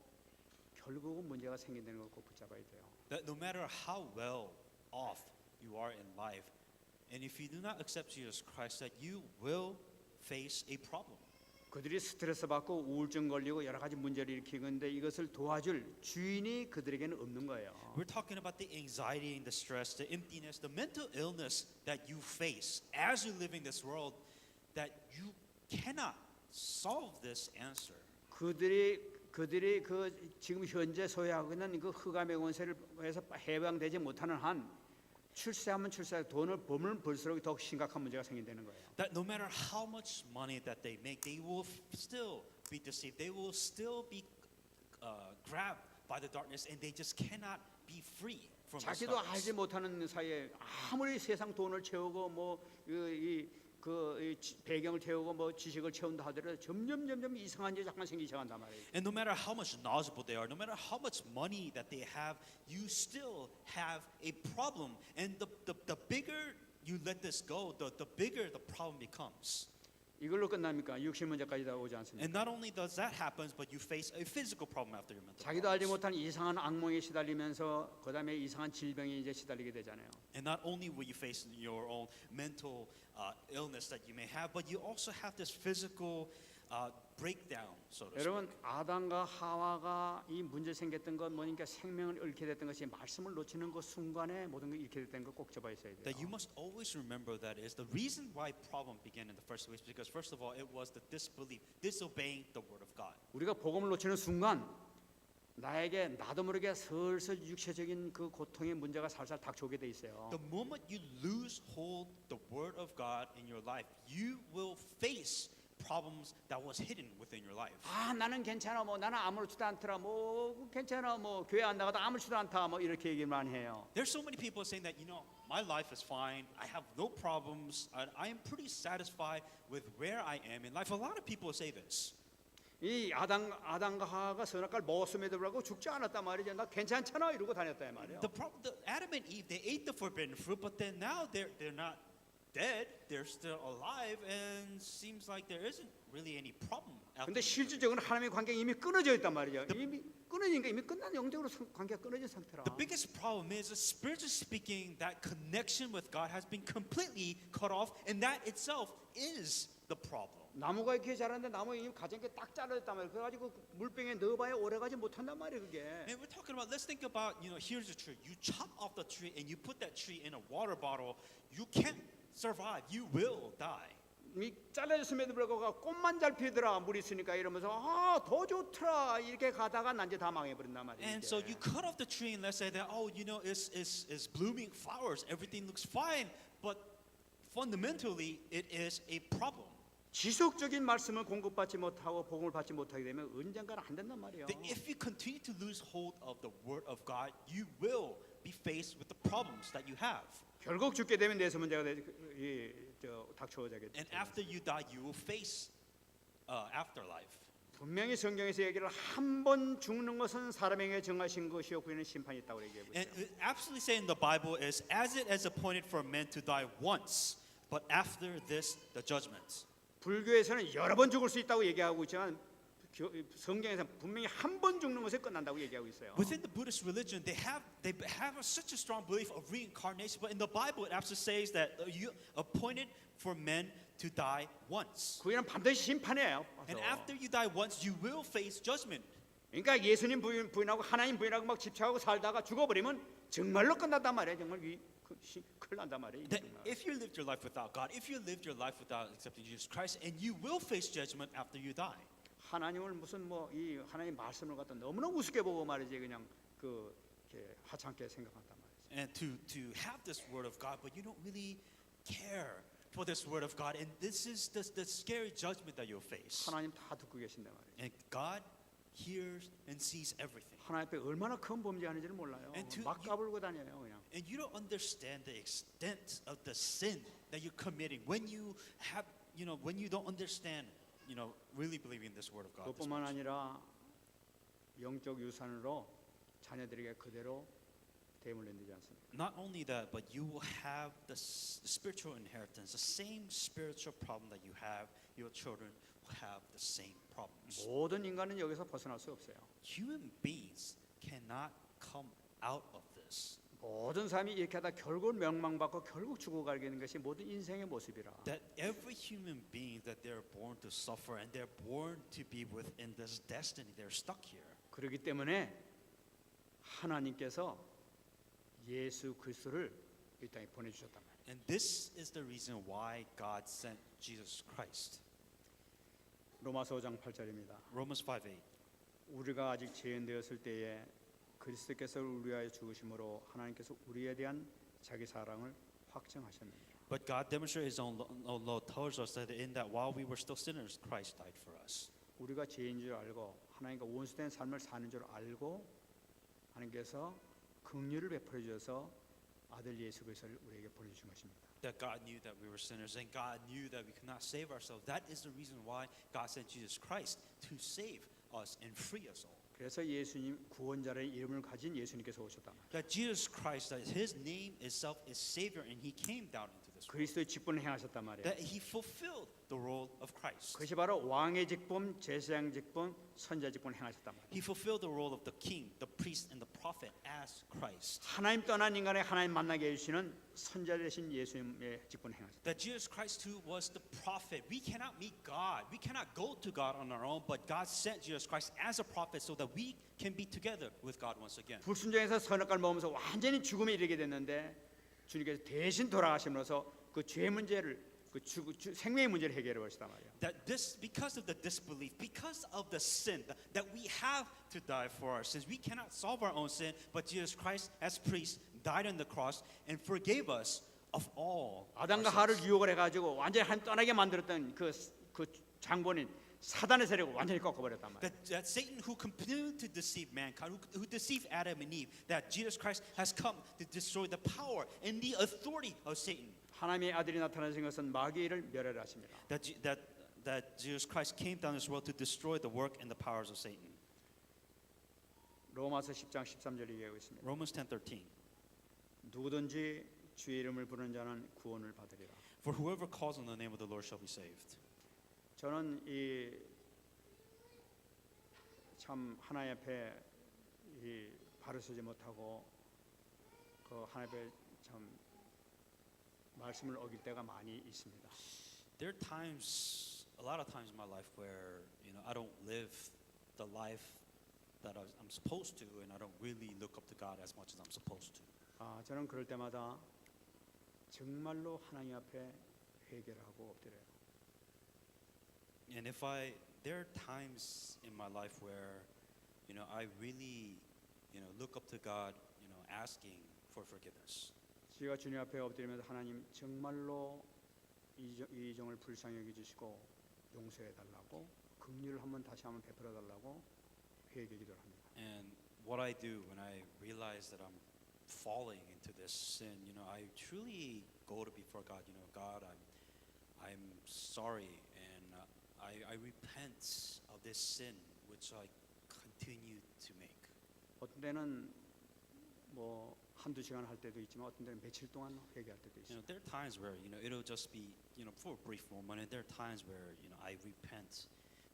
결국은 문제가 생긴다는 걸 꼭 붙잡아야 돼요. That no matter how well off you are in life, and if you do not accept Jesus Christ, that you will face a problem. 그들이 스트레스 받고 우울증 걸리고 여러 가지 문제를 일으키는데 이것을 도와줄 주인이 그들에게는 없는 거예요. We're talking about the anxiety and the stress, the emptiness, the mental illness that you face as you live in this world, that you cannot solve this answer. 그들이 그 지금 현재 소유하고 있는 그 흑암의 권세를 해서 해방되지 못하는 한 출세하면 돈을 벌면 벌수록 더 심각한 문제가 생긴다는 거예요. That no matter how much money that they make, they will still be deceived. They will still be grabbed by the darkness, and they just cannot be free from this 자기도 알지 darkness. 못하는 사이에 아무리 세상 돈을 채우고 배경을 채우고 뭐 지식을 채운다 하더라도 점점 이상한 일이 잠깐 생기기 시작한단 말이에요. And no matter how much knowledgeable they are, no matter how much money that they have, you still have a problem. And the bigger you let this go, the bigger the problem becomes. 이걸로 끝납니까? 육신 문제까지 다 오지 않습니까? And not only does that happen, but you face a physical problem after your mental 자기도 알지 problems. 못한 이상한 악몽에 시달리면서 그다음에 이상한 질병에 이제 시달리게 되잖아요. And not only will you face your own mental illness that you may have, but you also have this physical breakdown, so to speak. 여러분 아담과 하와가 이 문제 생겼던 건 뭐니까 생명을 잃게 됐던 것이 말씀을 놓치는 그 순간에 모든 걸 잃게 됐던 걸 꼭 잡아 있어야 돼요. That you must always remember that is the reason why problem began in the first place, because first of all, it was the disbelief, disobeying the word of God. 우리가 복음을 놓치는 순간 나에게 나도 모르게 슬슬 육체적인 그 고통의 문제가 살살 닥쳐오게 돼 있어요. The moment you lose hold the word of God in your life, you will face problems that was hidden within your life. 아 나는 괜찮아 뭐 나는 아무렇지도 않더라 뭐 괜찮아 뭐 교회 안 나가도 아무렇지도 않다 뭐 이렇게 얘기를 많이 해요. There's so many people saying that, you know, my life is fine, I have no problems, I am pretty satisfied with where I am in life. A lot of people say this. 이 아담과 하와가 선악과를 먹었음에도 불구하고 죽지 않았단 말이죠. 나 괜찮잖아 이러고 다녔단 말이에요. The Adam and Eve, they ate the forbidden fruit, but then now they're not dead, they're still alive, and seems like there isn't really any problem. 근데 실질적으로 하나님의 관계가 이미 끊어져 있단 말이죠. 이미 끊어지니까 이미 끝난 영적으로 관계가 끊어진 상태라. The biggest problem is, spiritually speaking, that connection with God has been completely cut off, and that itself is the problem. 나무가 이렇게 자랐는데 나무 이미 가장 딱 잘라졌단 말이에요. 그래가지고 물병에 넣어봐야 오래가지 못한단 말이에요. 그게. And we're talking about, let's think about, you know, here's a tree. You chop off the tree and you put that tree in a water bottle. You can't survive. You will die. 이 잘라졌음에도 불구하고 꽃만 잘 피더라 물 있으니까 이러면서 더 좋더라 이렇게 가다가 난제 다 망해버린단 말이에요. And so you cut off the tree and let's say that, oh, you know, it's blooming flowers. Everything looks fine. But fundamentally, it is a problem. 지속적인 말씀을 공급받지 못하고 복음을 받지 못하게 되면 언젠가는 안 된단 말이에요. That if you continue to lose hold of the word of God, you will be faced with the problems that you have. 결국 죽게 되면 내세 문제가 닥쳐오게 And 돼. after you die, you will face afterlife. 분명히 성경에서 얘기를 한 번 죽는 것은 사람에게 정하신 것이요 그에는 심판이 있다고 얘기하고 And 있어요. it absolutely saying in the Bible is, as it is appointed for men to die once, but after this, the judgment. 불교에서는 여러 번 죽을 수 있다고 얘기하고 있지만 성경에서 분명히 한 번 죽는 것에 끝난다고 얘기하고 있어요. Within the Buddhist religion, such a strong belief of reincarnation, but in the Bible, it actually says that you appointed for men to die once, 그게는 반드시 심판이에요. and after you die once, you will face judgment. 그러니까 예수님 부인하고 하나님 부인하고 막 집착하고 살다가 죽어버리면 정말로 끝난단 말이에요. 정말 큰일 난단 말이에요. That if you lived your life without God, if you lived your life without accepting Jesus Christ, and you will face judgment after you die. 하나님을 무슨 뭐 이 하나님 말씀을 갖다 너무나 우습게 보고 말이지 그냥 이렇게 하찮게 생각한단 말이지. And to have this word of God, but you don't really care for this word of God, and this is the scary judgment that you'll face. 하나님 다 듣고 계신단 말이에요. And God hears and sees everything. 하나님 앞에 얼마나 큰 범죄하는지를 몰라요. And to- 막 까불고 다녀요 그냥. And you don't understand the extent of the sin that you're committing when you have, when you don't understand, really believing this word of God. this 그것뿐만 much. 아니라 영적 유산으로 자녀들에게 그대로 대물림되지 않습니다. Not only that, but you will have the spiritual inheritance, the same spiritual problem that you have. Your children will have the same problems. 모든 인간은 여기서 벗어날 수 없어요. Human beings cannot come out of this. 모든 사람이 이렇게 하다 결국 멸망받고 결국 죽어가게 되는 것이 모든 인생의 모습이라. That every human being that they're born to suffer and they're born to be within this destiny, they're stuck here. 그렇기 때문에 하나님께서 예수 그리스도를 이 땅에 보내주셨단 말이에요. And this is the reason why God sent Jesus Christ. 로마서 5장 8절입니다. Romans 5:8. 우리가 아직 죄인되었을 때에 그리스도께서 우리 위하여 죽으심으로 하나님께서 우리에 대한 자기 사랑을 확증하셨느니라. But God demonstrated His own love towards us that in that while we were still sinners, Christ died for us. 우리가 죄인 줄 알고 하나님과 원수된 삶을 사는 줄 알고 하나님께서 긍휼을 베풀어 주셔서 아들 예수 그리스도를 우리에게 보내주신 것입니다. That God knew that we were sinners and God knew that we could not save ourselves. That is the reason why God sent Jesus Christ to save us and free us all. 그래서 예수님 구원자라는 이름을 가진 예수님께서 오셨단 말이에요. That Jesus Christ, that His name itself is Savior, and He came down into this world. 그리스도의 직분을 행하셨단 말이에요. That He fulfilled the role of Christ. 그것이 바로 왕의 직분, 제사장 직분, 선자 직분을 행하셨단 말이에요. He fulfilled the role of the king, the priest, and the prophet as Christ. 하나님 떠난 인간에 하나님 만나게 해주시는 선자 되신 예수님의 직분을 행하셨다. That Jesus Christ too was the prophet. We cannot meet God. We cannot go to God on our own, but God sent Jesus Christ as a prophet so that we can be together with God once again. 불순종해서 선악과를 먹으면서 완전히 죽음에 이르게 됐는데 주님께서 대신 돌아가심으로써 그 죄 문제를 생명의 문제를 해결해 버리셨단 말이에요. That this, because of the disbelief, because of the sin, that we have to die for our sins. We cannot solve our own sin, but Jesus Christ, as priest, died on the cross and forgave us of all. 아담과 our 하와를 sins. 유혹을 해가지고 완전히 한 떠나게 만들었던 그 장본인 사단의 세력을 완전히 꺾어버렸단 말이에요. That Satan, who continued to deceive mankind, who deceived Adam and Eve, that Jesus Christ has come to destroy the power and the authority of Satan. 하나님의 아들이 나타나신 것은 마귀의 일을 멸하려 하십니다. That Jesus Christ came down this world to destroy the work and the powers of Satan. 로마서 10장 13절에 얘기하고 있습니다. Romans 10:13. 누구든지 주의 이름을 부르는 자는 구원을 받으리라. For whoever calls on the name of the Lord shall be saved. 저는 이 참 하나님 앞에 이 발을 서지 못하고 그 하나님 앞에 참 말씀을 어길 때가 많이 있습니다. There are times, a lot of times in my life where I don't live the life that I'm supposed to, and I don't really look up to God as much as I'm supposed to. 저는 그럴 때마다 정말로 하나님 앞에 회개를 하고 엎드려요. And there are times in my life where, I really, look up to God, asking for forgiveness. 제가 주님 앞에 엎드리면서 하나님 정말로 이 종을 불쌍히 여겨 주시고 용서해 달라고 긍휼을 다시 한번 베풀어 달라고 회개 기도를 합니다. And what I do when I realize that I'm falling into this sin, I truly go to before God. God, I'm sorry, and I repent of this sin which I continue to make. 어떤 때는 뭐 한두 시간 할 때도 있지만 어떤 때는 며칠 동안 회개할 때도 있어요. There are times where it'll just be for a brief moment, and there are times where I repent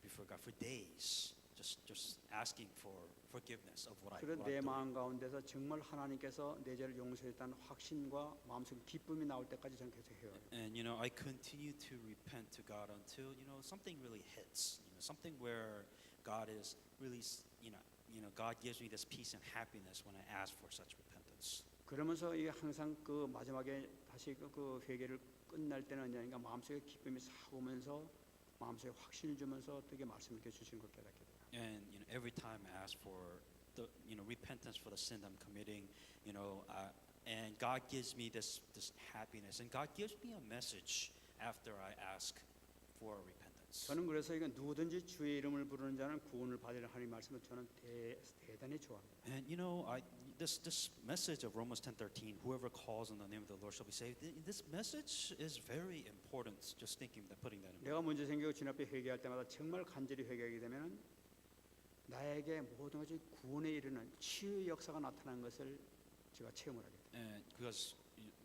before God for days, just asking for forgiveness of what 그런 I've 내 done. 마음 가운데서 정말 하나님께서 내 죄를 용서했다는 확신과 마음속 기쁨이 나올 때까지 저는 계속 해요. And I continue to repent to God until something really hits. Something where God is really, God gives me this peace and happiness when I ask for such repentance. 그러면서 이 항상 그 마지막에 다시 그 회개를 끝날 때는 그러니까 마음속에 기쁨이 싹 오면서 마음속에 확신을 주면서 어떻게 말씀을 이렇게 주신 걸 깨닫게 돼요. And every time I ask for the repentance for the sin I'm committing, and God gives me this happiness, and God gives me a message after I ask for repentance. 저는 그래서 이거 누구든지 주의 이름을 부르는 자는 구원을 받으려 하는 말씀을 저는 대단히 좋아합니다. And this message of Romans 10:13, whoever calls on the name of the Lord shall be saved. This message is very important. Just putting that in. 내가 문제 생기고 주님 앞에 회개할 때마다 정말 간절히 회개하게 되면은 나에게 모든 것이 구원에 이르는 치유의 역사가 나타나는 것을 제가 체험을 하게 돼요. And because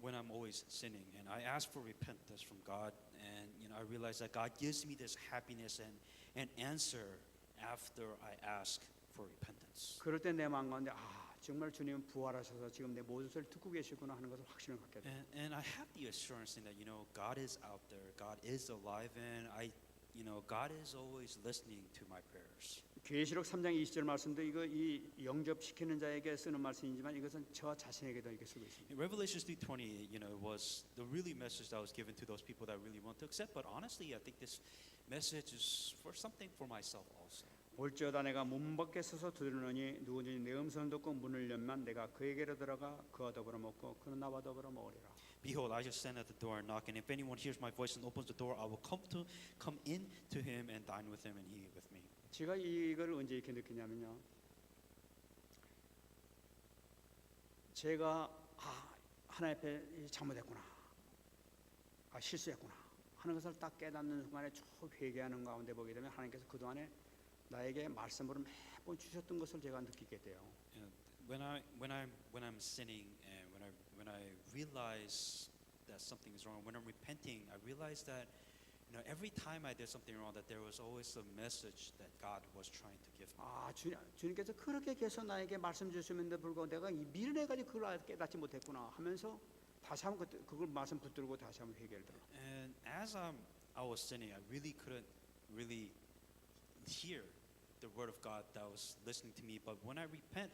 when I'm always sinning and I ask for repentance from God, and I realize that God gives me this happiness and answer after I ask for repentance. 그럴 때 내 마음 가운데 정말 주님은 부활하셔서 지금 내 모든 소리를 듣고 계시구나 하는 것을 확신을 갖게 돼요. And I have the assurance that God is out there, God is alive, and God is always listening to my prayers. 계시록 3장 20절 말씀도 이 영접시키는 자에게 쓰는 말씀이지만 이것은 저 자신에게도 이렇게 쓰고 있습니다. Revelations 3:20, was the really message that was given to those people that really want to accept. But honestly, I think this message is for something for myself also. 올지어다 내가 문 밖에 서서 두드리노니 누구든지 내 음성을 듣고 문을 열면 내가 그에게로 들어가 그와 더불어 먹고 그는 나와 더불어 먹으리라. Behold, I just stand at the door and knock, and if anyone hears my voice and opens the door, I will come in to him and dine with him, and he with me. 제가 이걸 언제 이렇게 느끼냐면요. 제가 하나님 앞에 잘못했구나, 실수했구나 하는 것을 딱 깨닫는 순간에 쭉 회개하는 가운데 보게 되면 하나님께서 그 동안에 나에게 말씀으로 매번 주셨던 것을 제가 느끼게 돼요. When I'm sinning and when I realize that something is wrong, when I'm repenting, I realize that every time I did something wrong, that there was always a message that God was trying to give me. 주님께서 그렇게 계속 나에게 말씀 주시는데 불구하고 내가 미련해가지고 그걸 깨닫지 못했구나 하면서 다시 한번 그걸 말씀 붙들고 다시 한번 회개를 들어. And as I was sinning, I really couldn't really hear the word of God that was listening to me. But when I repent,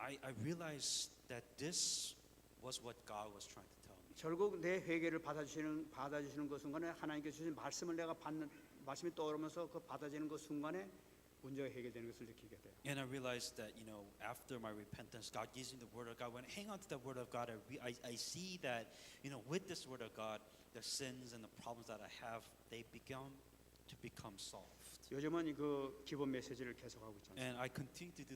I realized that this was what God was trying to tell me. 결국 내 회개를 받아주시는 그 순간에 하나님께서 주신 말씀을 내가 받는 말씀이 떠오르면서 그 받아지는 그 순간에 문제가 해결되는 것을 느끼게 돼요. And I realized that after my repentance, God gives me the word of God. When I hang on to the word of God, I see that with this word of God, the sins and the problems that I have, they become solved. 요즘은 그 기본 메시지를 계속하고 있잖아요. And I continue to do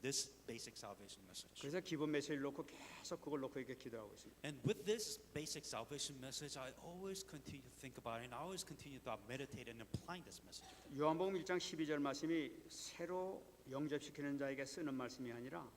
this basic salvation message. 그래서 기본 메시지를 놓고 계속 그걸 놓고 이렇게 기도하고 있습니다. And with this basic salvation message, I always continue to think about it, and I always continue to meditate and applying this message. 요한복음 1장 12절 말씀이 새로 영접시키는 자에게 쓰는 말씀이 아니라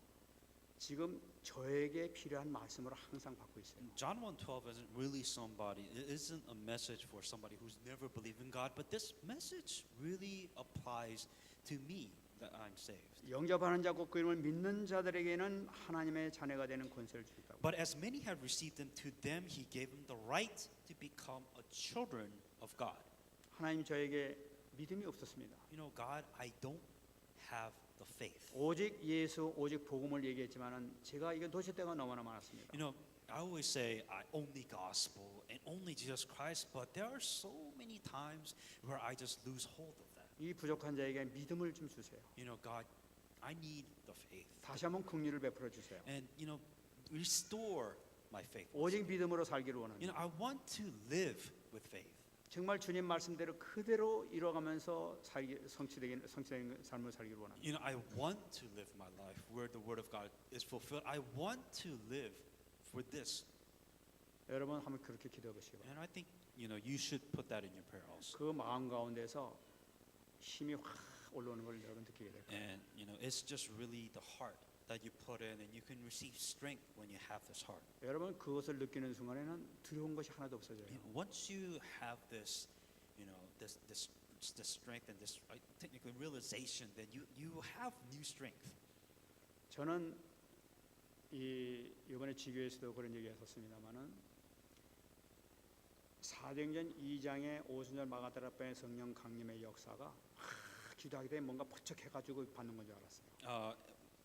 지금 저에게 필요한 말씀으로 항상 받고 있어요. John 1:12 isn't really it isn't a message for somebody who's never believed in God, but this message really applies to me that I'm saved. 영접하는 자 곧 그 이름을 믿는 자들에게는 하나님의 자녀가 되는 권세를 주셨다고. But as many have received him, to them he gave them the right to become a children of God. 하나님 저에게 믿음이 없었습니다. God, I don't have the faith. 오직 예수, 오직 복음을 얘기했지만은 제가 이게 놓칠 때가 너무나 많았습니다. I always say only gospel and only Jesus Christ, but there are so many times where I just lose hold of that. 이 부족한 자에게 믿음을 좀 주세요. God, I need the faith. 다시 한번 긍휼을 베풀어 주세요. And restore my faith. 오직 믿음으로 살기를 원합니다. I want to live with faith. 정말 주님 말씀대로 그대로 이뤄가면서 성취된 삶을 살기를 원합니다. I want to live my life where the word of God is fulfilled. I want to live for this. 여러분 한번 그렇게 기도해 보시고. And I think you should put that in your prayer also. 그 마음 가운데서 힘이 확 올라오는 걸 여러분 느끼게 될 거예요. And it's just really the heart that you put in, and you can receive strength when you have this heart. 여러분 그것을 느끼는 순간에는 두려운 것이 하나도 없어져요. Once you have this, this strength and this technically realization, then you have new strength. 저는 이번에 지교에서도 그런 얘기했었습니다만은 사도행전 2장의 오순절 마가다라방의 성령 강림의 역사가 기도하게 되면 뭔가 포착해가지고 받는 건 줄 알았어요.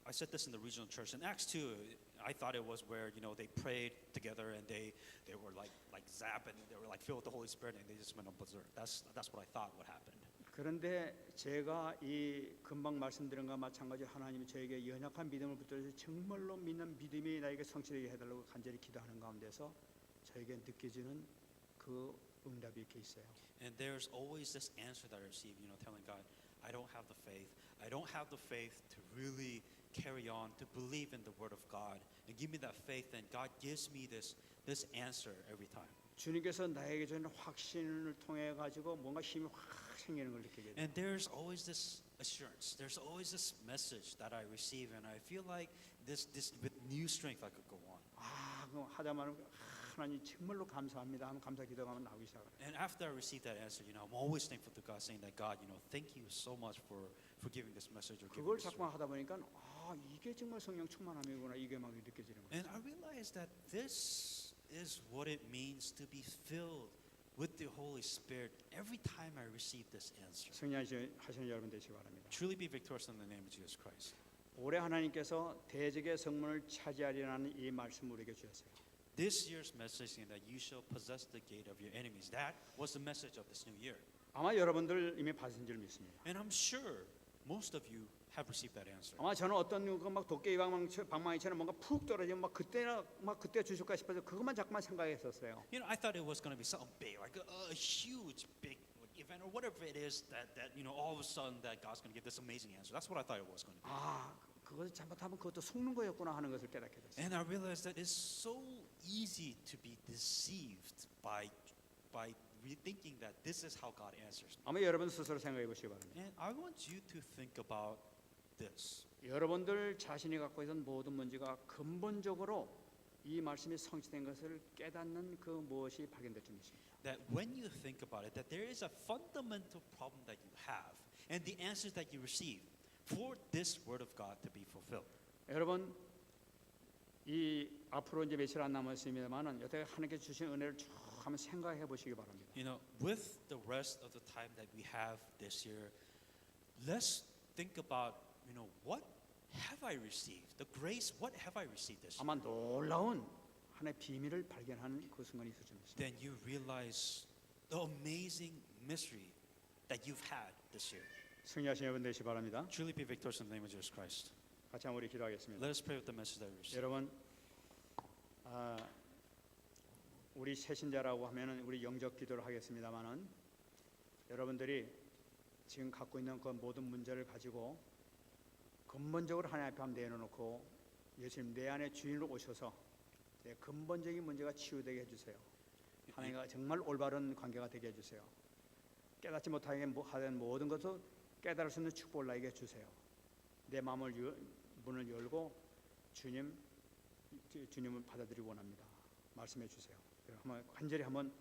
I said this in the regional church. In Acts 2, I thought it was where they prayed together and they were like zap and they were like filled with the Holy Spirit and they just went on berserk. That's what I thought would happen. 그런데 제가 이 금방 말씀드린 것과 마찬가지 하나님이 저에게 연약한 믿음을 붙들어서 정말로 믿는 믿음이 나에게 성취되게 해달라고 간절히 기도하는 가운데서 저에게 느껴지는 그 응답이 이렇게 있어요. And there's always this answer that I receive, telling God, I don't have the faith. I don't have the faith to really carry on, to believe in the word of God. And give me that faith, and God gives me this answer every time. 주님께서 나에게 주는 확신을 통해 가지고 뭔가 힘이 확 생기는 걸 느끼게 돼요. And there's always this assurance. There's always this message that I receive, and I feel like this with new strength I could go on. 그럼 하다만 하나님 정말로 감사합니다 하면 감사 기도가 나오기 시작해요. And after I receive that answer, I'm always thankful to God, saying that God, thank you so much for giving this message or giving 그걸 this 자꾸만 word. 하다 보니까 이게 정말 성령 충만함이구나 이게 막 느껴지는 거예요. And I realized that this is what it means to be filled with the Holy Spirit every time I receive this answer. 승리하시는 여러분 되시기 바랍니다. Truly be victorious in the name of Jesus Christ. 올해 하나님께서 대적의 성문을 차지하리라는 이 말씀 우리에게 주셨어요. This year's message is that you shall possess the gate of your enemies. That was the message of this new year. 아마 여러분들 이미 받으신 줄 믿습니다. And I'm sure most of you have received that answer. 아마 저는 어떤 막 도깨비 방망이처럼 뭔가 푹 떨어지면 막 그때 주실까 싶어서 그것만 자꾸만 생각했었어요. I thought it was going to be something big, like a huge, big event or whatever it is that all of a sudden that God's going to give this amazing answer. That's what I thought it was going to be. 그것을 잘못하면 그것도 속는 거였구나 하는 것을 깨닫게 됐어요. And I realized that it's so easy to be deceived by rethinking that this is how God answers. 아마 여러분 스스로 생각해 보시기 바랍니다. And I want you to think about this. 여러분들 자신이 갖고 있는 모든 문제가 근본적으로 이 말씀이 성취된 것을 깨닫는 그 무엇이 발견될 줄 믿습니다. That when you think about it, that there is a fundamental problem that you have, and the answers that you receive for this word of God to be fulfilled. 여러분 이 앞으로 이제 며칠 안 남았습니다만은 여태 하나님께 주신 은혜를 쭉 한번 생각해 보시기 바랍니다. With the rest of the time that we have this year, let's think about, what have I received? The grace, what have I received this year? 아마 놀라운 하나님의 비밀을 발견하는 그 순간이 있을 줄 믿습니다. Then you realize the amazing mystery that you've had this year. 승리하신 여러분 되시기 바랍니다. Truly be victorious in the name of Jesus Christ. 같이 한번 우리 기도하겠습니다. Let us pray with the message that we received. 여러분, 우리 새신자라고 하면은 우리 영적 기도를 하겠습니다만은 여러분들이 지금 갖고 있는 그 모든 문제를 가지고 근본적으로 하나님 앞에 한번 내려놓고 예수님 내 안에 주인으로 오셔서 내 근본적인 문제가 치유되게 해주세요. 하나님과 정말 올바른 관계가 되게 해주세요. 깨닫지 못하게 하는 모든 것을 깨달을 수 있는 축복을 나에게 주세요. 내 마음을 문을 열고 주님을 받아들이기 원합니다. 말씀해 주세요. 한번 간절히 한번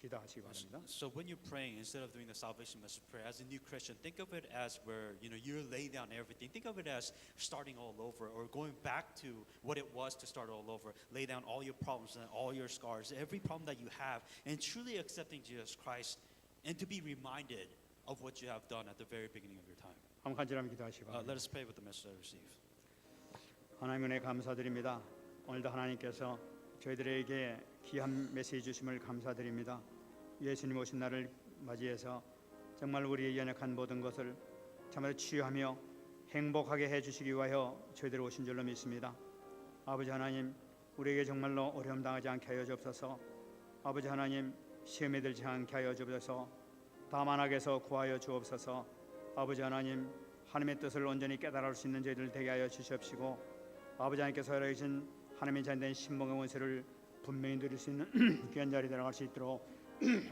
기도하시기 바랍니다. So when you're praying, instead of doing the salvation message prayer, as a new Christian, think of it as where you're laying down everything. Think of it as starting all over, or going back to what it was to start all over. Lay down all your problems and all your scars, every problem that you have, and truly accepting Jesus Christ, and to be reminded of what you have done at the very beginning of your time. 한번 간절히 한번 기도하시기 바랍니다. Let us pray with the message I received. 하나님 은혜 감사드립니다. 오늘도 하나님께서 저희들에게 귀한 메시지 주심을 감사드립니다. 예수님 오신 날을 맞이해서 정말 우리의 연약한 모든 것을 참으로 치유하며 행복하게 해주시기 위하여 저희들 오신 줄로 믿습니다. 아버지 하나님, 우리에게 정말로 어려움 당하지 않게 하여 주옵소서. 아버지 하나님, 시험에 들지 않게 하여 주옵소서. 다만 악에서 구하여 주옵소서. 아버지 하나님, 하나님의 뜻을 온전히 깨달을 수 있는 저희들 되게 하여 주시옵시고, 아버지 하나님께서 허락하신 하나님의 자녀된 신봉의 원세를 분명히 누릴 수 있는 귀한 자리에 들어갈 수 있도록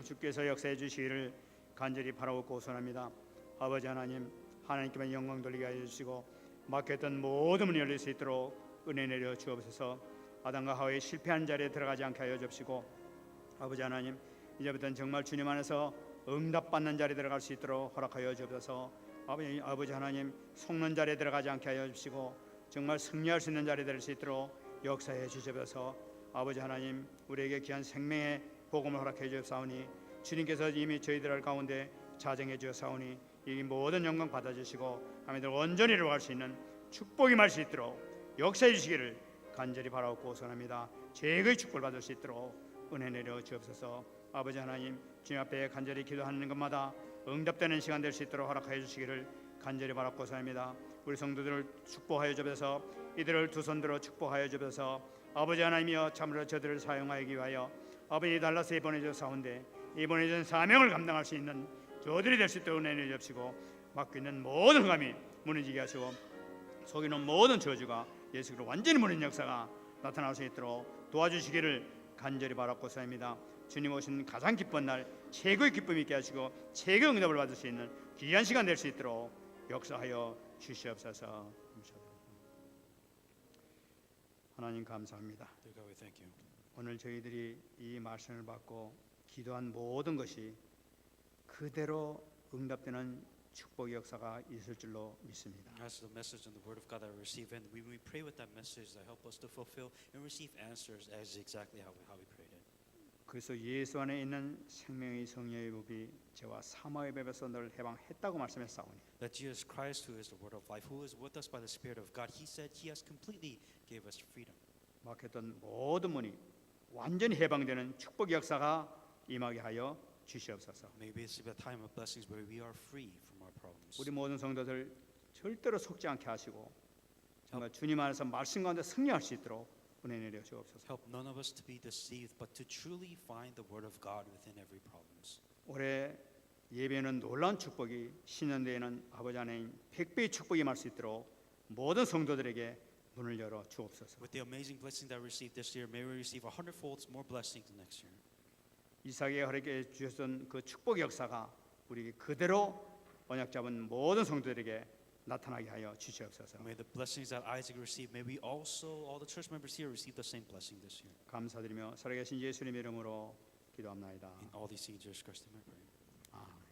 주께서 역사해 주시기를 간절히 바라옵고 소원합니다. 아버지 하나님, 하나님께만 영광 돌리게 하여 주시고 막혔던 모든 문이 열릴 수 있도록 은혜 내려 주옵소서. 아담과 하와의 실패한 자리에 들어가지 않게 하여 주옵시고, 아버지 하나님, 이제부터는 정말 주님 안에서 응답받는 자리에 들어갈 수 있도록 허락하여 주옵소서. 아버지 하나님, 속는 자리에 들어가지 않게 하여 주시고 정말 승리할 수 있는 자리에 될 수 있도록 역사해 주시옵소서. 아버지 하나님, 우리에게 귀한 생명의 복음을 허락해 주옵사오니 주님께서 이미 저희들 가운데 자정해 주옵사오니 이 모든 영광 받아주시고 하나님들 온전히 이루어갈 수 있는 축복이 말 수 있도록 역사해 주시기를 간절히 바라옵고 소원합니다. 제거의 축복을 받을 수 있도록 은혜 내려 주옵소서. 아버지 하나님, 주님 앞에 간절히 기도하는 것마다 응답되는 시간 될 수 있도록 허락하여 주시기를 간절히 바라옵고 소원합니다. 우리 성도들을 축복하여 주옵소서. 이들을 두 손들어 축복하여 주옵소서. 아버지 하나님이여, 참으로 저들을 사용하기 위하여 아버지 달라스에 보내주사온데 이 보내준 사명을 감당할 수 있는 저들이 될 수 있도록 은혜 내려 주시고 막고 있는 모든 흑암이 무너지게 하시고 속이는 모든 저주가 예수 그리스도 완전히 무너진 역사가 나타날 수 있도록 도와주시기를 간절히 바라옵고 사입니다. 주님 오신 가장 기쁜 날 최고의 기쁨이 있게 하시고 최고의 응답을 받을 수 있는 귀한 시간 될 수 있도록 역사하여 주시옵소서. 하나님 감사합니다. Dear God, we thank you. 오늘 저희들이 이 말씀을 받고 기도한 모든 것이 그대로 응답되는 축복의 역사가 있을 줄로 믿습니다. As the message and the word of God that we receive, and we pray with that message that help us to fulfill and receive answers as exactly how we prayed it. 그래서 예수 안에 있는 생명의 성령의 법이 저와 사마의 법에서 늘 해방했다고 말씀했사오니 That Jesus Christ, who is the word of life, who is with us by the Spirit of God, He said He has completely gave us freedom. 막혔던 모든 문이 완전히 해방되는 축복의 역사가 임하게 하여 주시옵소서. Maybe it's a time of blessings where we are free from our problems. 우리 모든 성도들 절대로 속지 않게 하시고 정말 주님 안에서 말씀 가운데 승리할 수 있도록 은혜 내려 주옵소서. Help none of us to be deceived, but to truly find the word of God within every problems. 올해 예배는 놀라운 축복이, 신년대에는 아버지 하나님 100배의 축복이 임할 수 있도록 모든 성도들에게 문을 열어 주옵소서. With the amazing blessing that we received this year, may we receive 100-fold more blessings next year. 이삭에게 허락해 주셨던 그 축복의 역사가 우리에게 그대로 언약 잡은 모든 성도들에게 나타나게 하여 주시옵소서. May the blessings that Isaac received, may we also, all the church members here, receive the same blessing this year. 감사드리며 살아계신 예수님의 이름으로 기도합나이다. In all these things, Jesus Christ, I pray. 아멘.